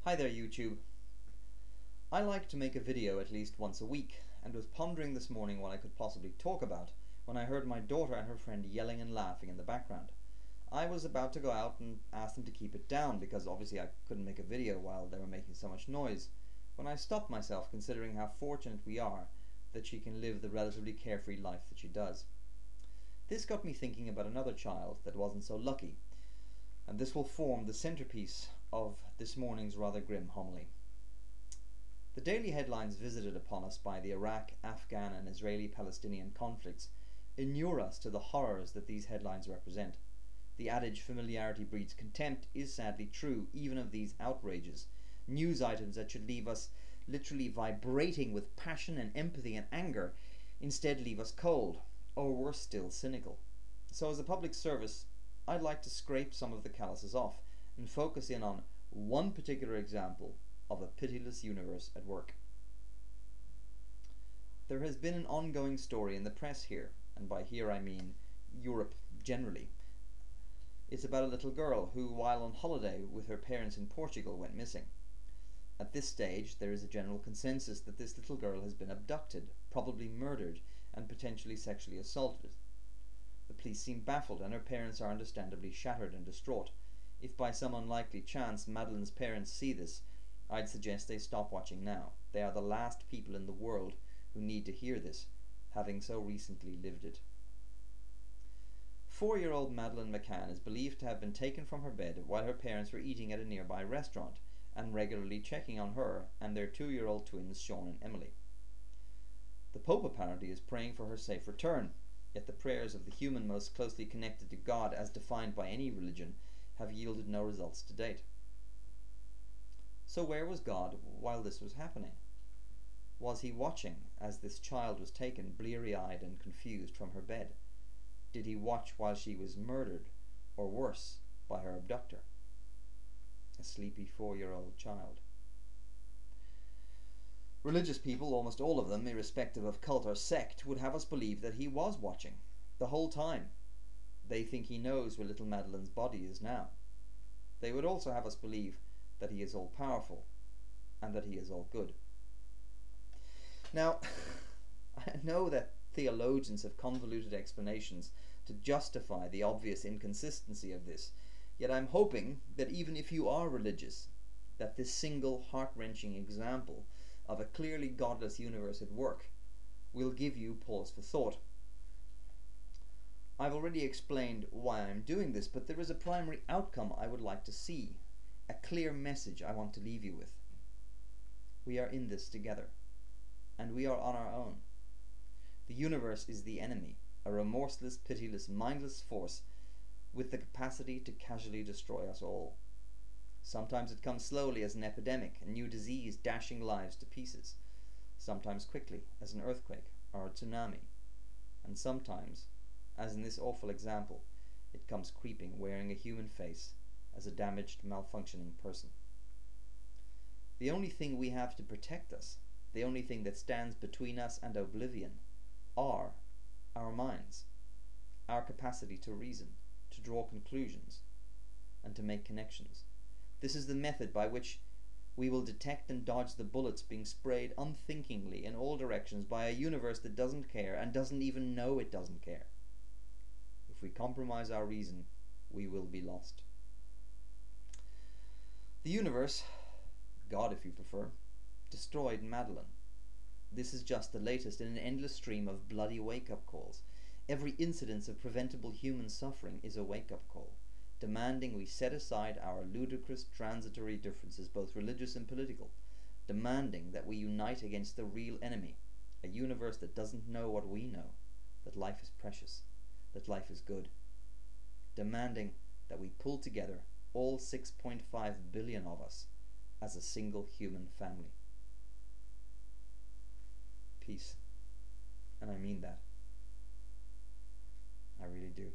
Hi there YouTube. I like to make a video at least once a week and was pondering this morning what I could possibly talk about when I heard my daughter and her friend yelling and laughing in the background. I was about to go out and ask them to keep it down because obviously I couldn't make a video while they were making so much noise, when I stopped myself considering how fortunate we are that she can live the relatively carefree life that she does. This got me thinking about another child that wasn't so lucky, and this will form the centerpiece of this morning's rather grim homily. The daily headlines visited upon us by the Iraq, Afghan and Israeli-Palestinian conflicts inure us to the horrors that these headlines represent. The adage familiarity breeds contempt is sadly true even of these outrages. News items that should leave us literally vibrating with passion and empathy and anger instead leave us cold, or worse still, cynical. So as a public service, I'd like to scrape some of the calluses off and focus in on one particular example of a pitiless universe at work. There has been an ongoing story in the press here, and by here I mean Europe generally. It's about a little girl who, while on holiday with her parents in Portugal, went missing. At this stage, there is a general consensus that this little girl has been abducted, probably murdered, and potentially sexually assaulted. The police seem baffled, and her parents are understandably shattered and distraught. If by some unlikely chance Madeleine's parents see this, I'd suggest they stop watching now. They are the last people in the world who need to hear this, having so recently lived it. 4-year-old Madeleine McCann is believed to have been taken from her bed while her parents were eating at a nearby restaurant and regularly checking on her and their 2-year-old twins Sean and Emily. The Pope apparently is praying for her safe return, yet the prayers of the human most closely connected to God as defined by any religion have yielded no results to date. So where was God while this was happening? Was he watching as this child was taken bleary-eyed and confused from her bed? Did he watch while she was murdered, or worse, by her abductor? A sleepy 4-year-old child. Religious people, almost all of them, irrespective of cult or sect, would have us believe that he was watching the whole time. They think he knows where little Madeleine's body is now. They would also have us believe that he is all-powerful and that he is all-good. Now, I know that theologians have convoluted explanations to justify the obvious inconsistency of this, yet I'm hoping that even if you are religious, that this single heart-wrenching example of a clearly godless universe at work will give you pause for thought. I've already explained why I'm doing this, but there is a primary outcome I would like to see, a clear message I want to leave you with. We are in this together, and we are on our own. The universe is the enemy, a remorseless, pitiless, mindless force with the capacity to casually destroy us all. Sometimes it comes slowly as an epidemic, a new disease dashing lives to pieces. Sometimes quickly as an earthquake or a tsunami. And sometimes, as in this awful example, it comes creeping, wearing a human face, as a damaged, malfunctioning person. The only thing we have to protect us, the only thing that stands between us and oblivion, are our minds, our capacity to reason, to draw conclusions, and to make connections. This is the method by which we will detect and dodge the bullets being sprayed unthinkingly in all directions by a universe that doesn't care and doesn't even know it doesn't care. If we compromise our reason, we will be lost. The universe, God if you prefer, destroyed Madeleine. This is just the latest in an endless stream of bloody wake-up calls. Every incidence of preventable human suffering is a wake-up call, demanding we set aside our ludicrous transitory differences, both religious and political, demanding that we unite against the real enemy, a universe that doesn't know what we know, that life is precious, that life is good, demanding that we pull together all 6.5 billion of us as a single human family. Peace. And I mean that. I really do.